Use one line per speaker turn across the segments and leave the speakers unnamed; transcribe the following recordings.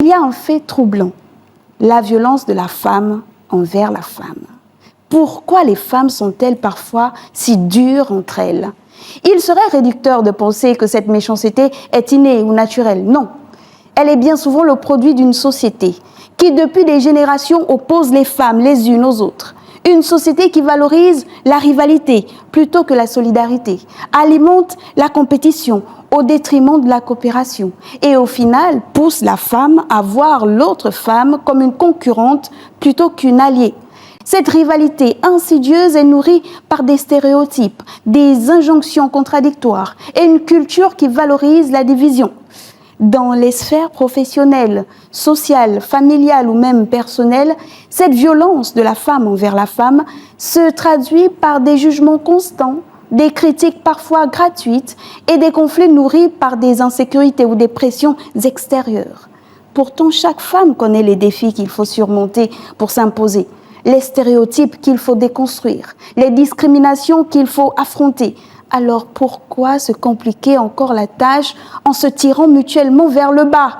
y a un fait troublant, la violence de la femme envers la femme. Pourquoi les femmes sont-elles parfois si dures entre elles? Il serait réducteur de penser que cette méchanceté est innée ou naturelle. Non, elle est bien souvent le produit d'une société qui, depuis des générations, oppose les femmes les unes aux autres. Une société qui valorise la rivalité plutôt que la solidarité, alimente la compétition au détriment de la coopération et au final pousse la femme à voir l'autre femme comme une concurrente plutôt qu'une alliée. Cette rivalité insidieuse est nourrie par des stéréotypes, des injonctions contradictoires et une culture qui valorise la division. Dans les sphères professionnelles, sociales, familiales ou même personnelles, cette violence de la femme envers la femme se traduit par des jugements constants, des critiques parfois gratuites et des conflits nourris par des insécurités ou des pressions extérieures. Pourtant, chaque femme connaît les défis qu'il faut surmonter pour s'imposer, les stéréotypes qu'il faut déconstruire, les discriminations qu'il faut affronter. Alors pourquoi se compliquer encore la tâche en se tirant mutuellement vers le bas?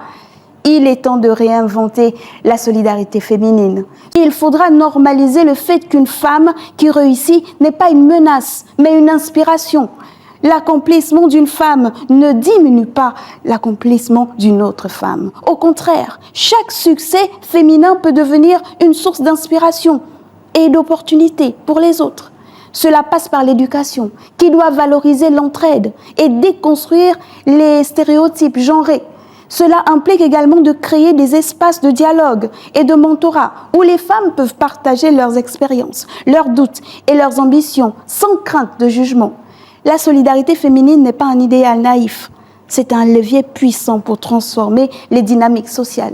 Il est temps de réinventer la solidarité féminine. Il faudra normaliser le fait qu'une femme qui réussit n'est pas une menace, mais une inspiration. L'accomplissement d'une femme ne diminue pas l'accomplissement d'une autre femme. Au contraire, chaque succès féminin peut devenir une source d'inspiration et d'opportunité pour les autres. Cela passe par l'éducation, qui doit valoriser l'entraide et déconstruire les stéréotypes genrés. Cela implique également de créer des espaces de dialogue et de mentorat où les femmes peuvent partager leurs expériences, leurs doutes et leurs ambitions sans crainte de jugement. La solidarité féminine n'est pas un idéal naïf, c'est un levier puissant pour transformer les dynamiques sociales.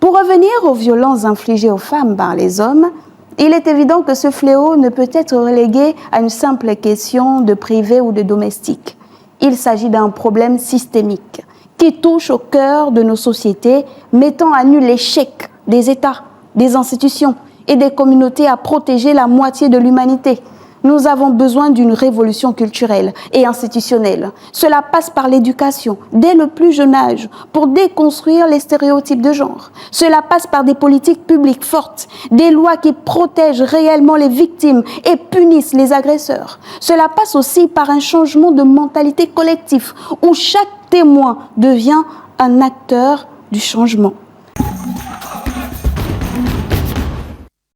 Pour revenir aux violences infligées aux femmes par les hommes, il est évident que ce fléau ne peut être relégué à une simple question de privé ou de domestique. Il s'agit d'un problème systémique qui touche au cœur de nos sociétés, mettant à nu l'échec des États, des institutions et des communautés à protéger la moitié de l'humanité. Nous avons besoin d'une révolution culturelle et institutionnelle. Cela passe par l'éducation, dès le plus jeune âge, pour déconstruire les stéréotypes de genre. Cela passe par des politiques publiques fortes, des lois qui protègent réellement les victimes et punissent les agresseurs. Cela passe aussi par un changement de mentalité collective, où chaque témoin devient un acteur du changement.